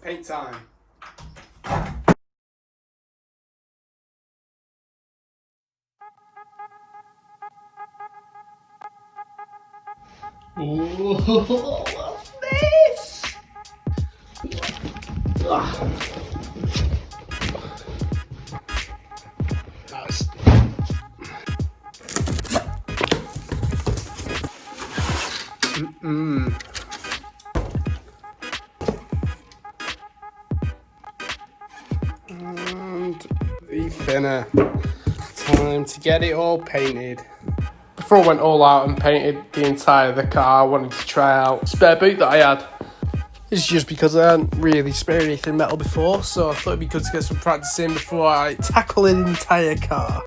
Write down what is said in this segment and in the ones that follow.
Paint time. Ooh, what's this? Nice. And the thinner. Time to get it all painted. Before I went all out and painted the entire of the car, I wanted to try out a spare boot that I had. This is just because I hadn't really sprayed anything metal before, so I thought it'd be good to get some practice in before I tackle an entire car.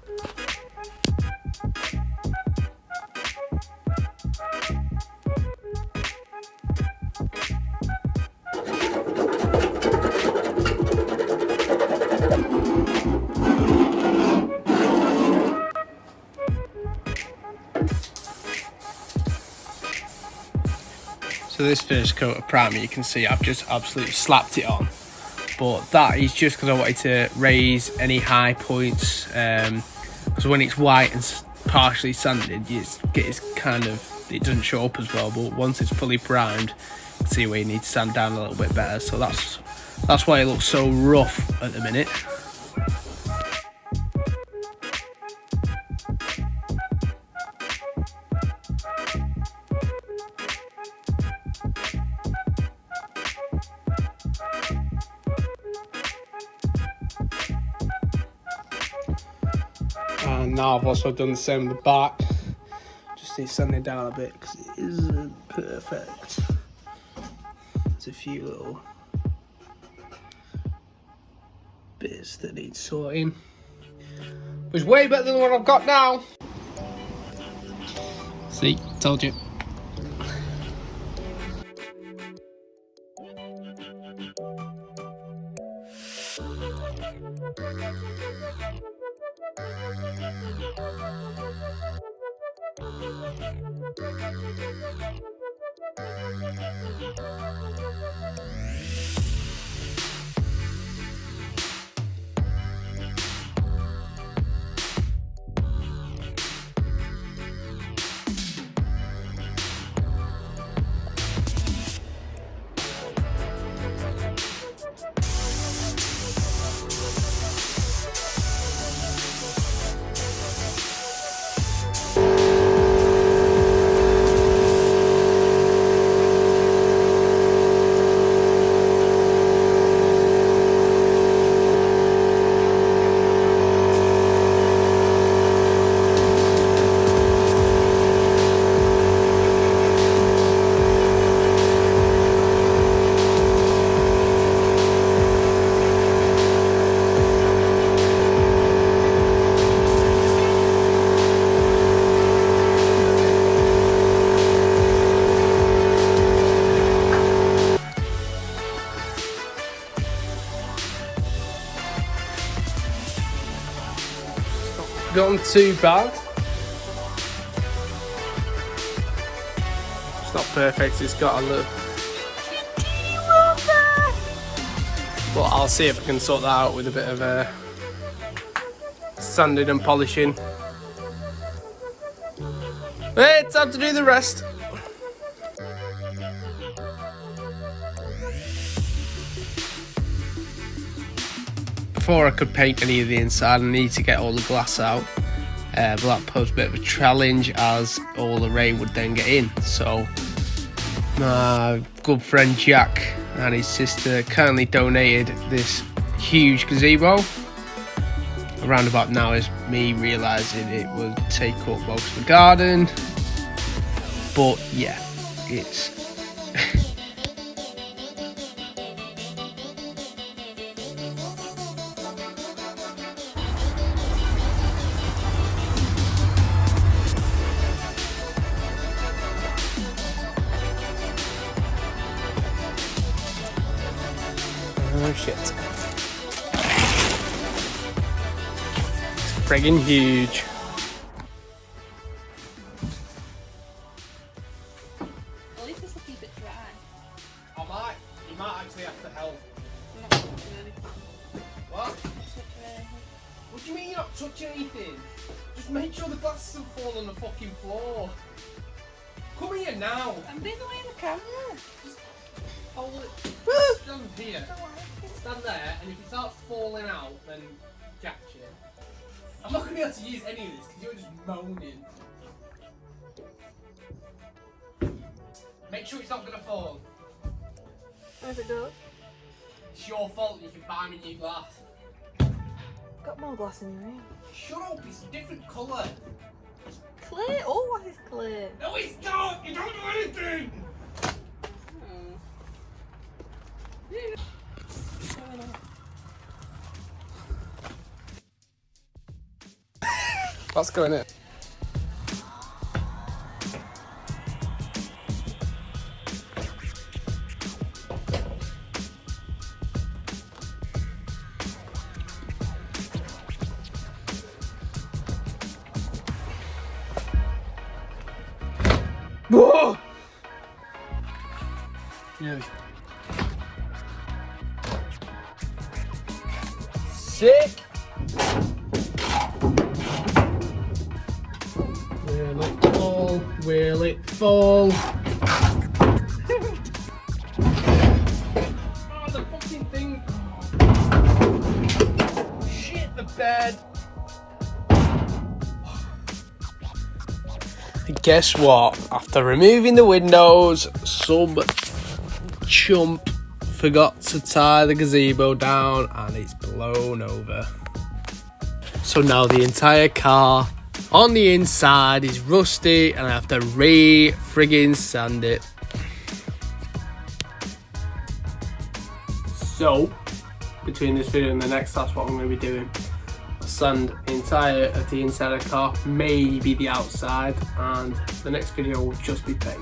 So this first coat of primer, you can see I've just absolutely slapped it on. But that is just because I wanted to raise any high points. Because when it's white and partially sanded, it doesn't show up as well. But once it's fully primed, you can see where you need to sand down a little bit better. So that's why it looks so rough at the minute. And now I've also done the same with the back. Just need to sand it down a bit because it isn't perfect. There's a few little bits that need sorting. But it's way better than what I've got now. See, told you. Gone too bad. It's not perfect, it's got a little. But I'll see if I can sort that out with a bit of sanding and polishing. Hey, it's time to do the rest. Before I could paint any of the inside, I need to get all the glass out. But that posed a bit of a challenge as all the rain would then get in. So my good friend Jack and his sister kindly donated this huge gazebo. Around about now is me realising it would take up most of the garden. But yeah, it's oh shit. It's friggin' huge. At least this will keep it dry. You might actually have to help moaning. Just make sure the glass doesn't fall on the fucking floor. Come here now. I'm being away in the camera. Just hold it. Stand here. Stand there, and if it starts falling out, then catch it. I'm not going to be able to use any of this because you're just moaning. Make sure it's not going to fall. Where's it go? It's your fault. You can buy me new glass. Got more glass in your room. Shut up, it's a different colour. Clear? Oh, what is clear? No, it's not! You don't do anything! That's going in. Whoa! Yeah. Sick! Will it fall? Will it fall? Oh, the fucking thing! Shit, the bed! Guess what? After removing the windows, some chump forgot to tie the gazebo down and it's blown over. So now the entire car on the inside is rusty and I have to friggin' sand it. So, between this video and the next, that's what I'm going to be doing. Sand the entire of the inside of the car, maybe the outside, and the next video will just be paint.